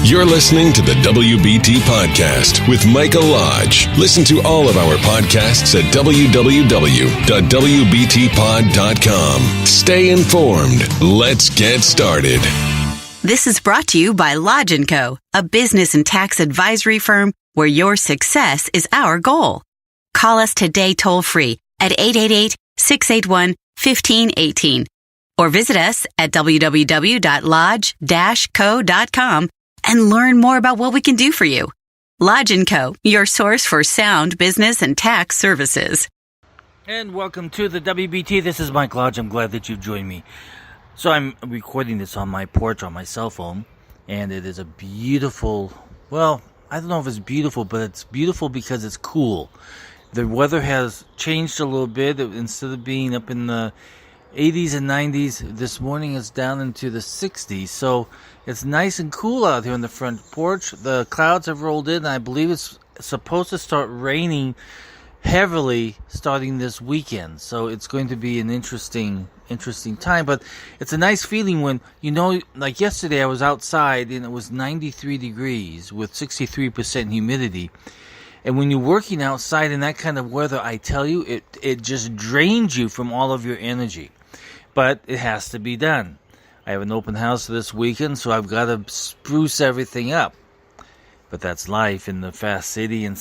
You're listening to the WBT Podcast with Michael Lodge. Listen to all of our podcasts at www.wbtpod.com. Stay informed. Let's get started. This is brought to you by Lodge & Co., a business and tax advisory firm where your success is our goal. Call us today toll-free at 888-681-1518 or visit us at www.lodge-co.com and learn more about what we can do for you. Lodge & Co., your source for sound business and tax services. And welcome to the WBT. This is Mike Lodge. I'm glad that you've joined me. So I'm recording this on my porch on my cell phone, and it is a beautiful, well, I don't know if it's beautiful, but it's beautiful because it's cool. The weather has changed a little bit. Instead of being up in the 80s and 90s, this morning it's down into the 60s. So it's nice and cool out here on the front porch. The clouds have rolled in, and I believe it's supposed to start raining heavily starting this weekend. So it's going to be an interesting time. But it's a nice feeling when, you know, like yesterday I was outside and it was 93 degrees with 63% humidity. And when you're working outside in that kind of weather, I tell you, it just drains you from all of your energy. But it has to be done. I have an open house this weekend, so I've got to spruce everything up. But that's life in the fast city in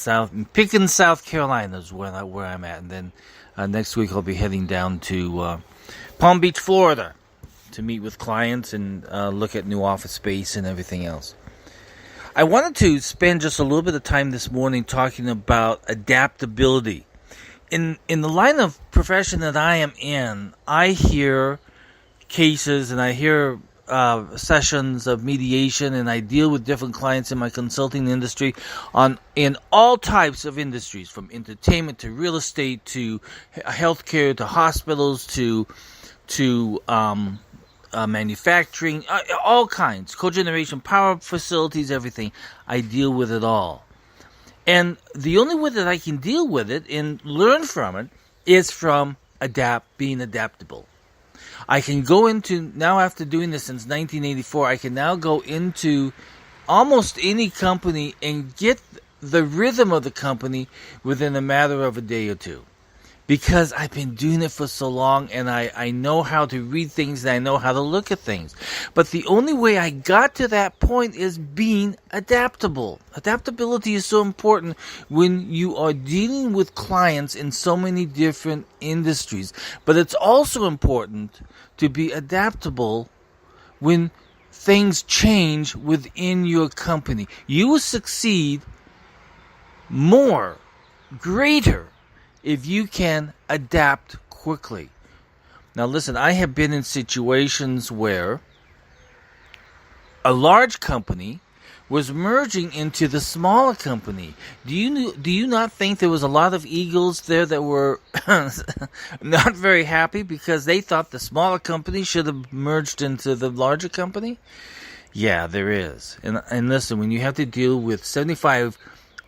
Pickens, South Carolina is where I'm at. And then next week I'll be heading down to Palm Beach, Florida to meet with clients and look at new office space and everything else. I wanted to spend just a little bit of time this morning talking about adaptability. In the line of profession that I am in, I hear cases and I hear sessions of mediation, and I deal with different clients in my consulting industry in all types of industries, from entertainment to real estate to healthcare to hospitals to manufacturing, all kinds, cogeneration, power facilities, everything. I deal with it all. And the only way that I can deal with it and learn from it is from being adaptable. I can go into, now after doing this since 1984, I can now go into almost any company and get the rhythm of the company within a matter of a day or two. Because I've been doing it for so long, and I know how to read things and I know how to look at things. But the only way I got to that point is being adaptable. Adaptability is so important when you are dealing with clients in so many different industries. But it's also important to be adaptable when things change within your company. You will succeed greater, if you can adapt quickly. Now listen, I have been in situations where a large company was merging into the smaller company. Do you not think there was a lot of egos there that were not very happy because they thought the smaller company should have merged into the larger company? Yeah, there is. And listen, when you have to deal with 75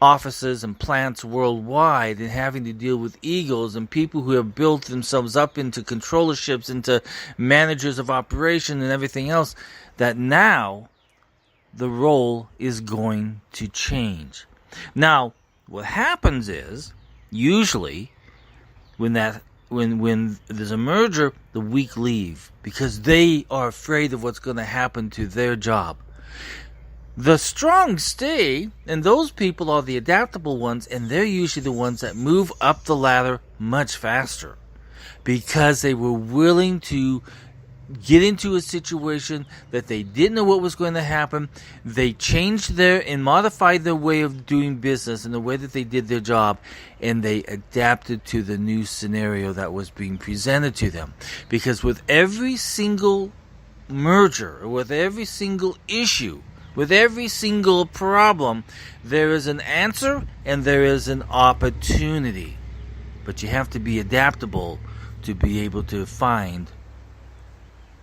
offices and plants worldwide and having to deal with egos and people who have built themselves up into controllerships, into managers of operation and everything else, that now the role is going to change. Now, what happens is, usually, when there's a merger, the weak leave because they are afraid of what's going to happen to their job. The strong stay, and those people are the adaptable ones, and they're usually the ones that move up the ladder much faster because they were willing to get into a situation that they didn't know what was going to happen. They changed and modified their way of doing business and the way that they did their job, and they adapted to the new scenario that was being presented to them. Because with every single merger, or with every single issue, with every single problem, there is an answer and there is an opportunity. But you have to be adaptable to be able to find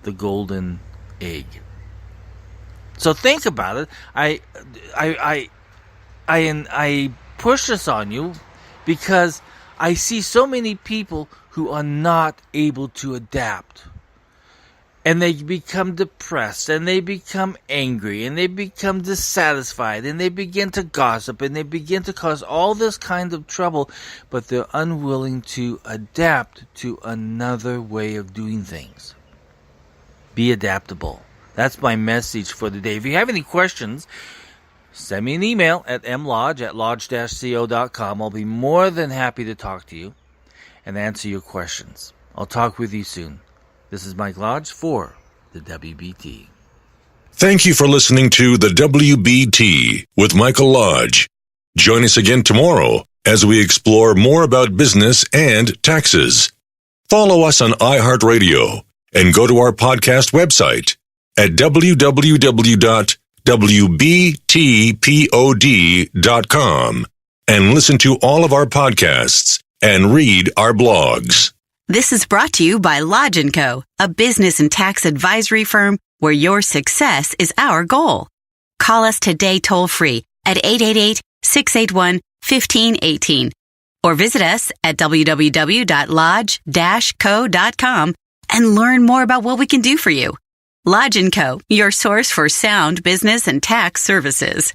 the golden egg. So think about it. I push this on you because I see so many people who are not able to adapt. and they become depressed, and they become angry, and they become dissatisfied, and they begin to gossip, and they begin to cause all this kind of trouble, but they're unwilling to adapt to another way of doing things. Be adaptable. That's my message for today. If you have any questions, send me an email at mlodge@lodge-co.com. I'll be more than happy to talk to you and answer your questions. I'll talk with you soon. This is Mike Lodge for the WBT. Thank you for listening to the WBT with Michael Lodge. Join us again tomorrow as we explore more about business and taxes. Follow us on iHeartRadio and go to our podcast website at www.wbtpod.com and listen to all of our podcasts and read our blogs. This is brought to you by Lodge & Co., a business and tax advisory firm where your success is our goal. Call us today toll-free at 888-681-1518 or visit us at www.lodge-co.com and learn more about what we can do for you. Lodge & Co., your source for sound business and tax services.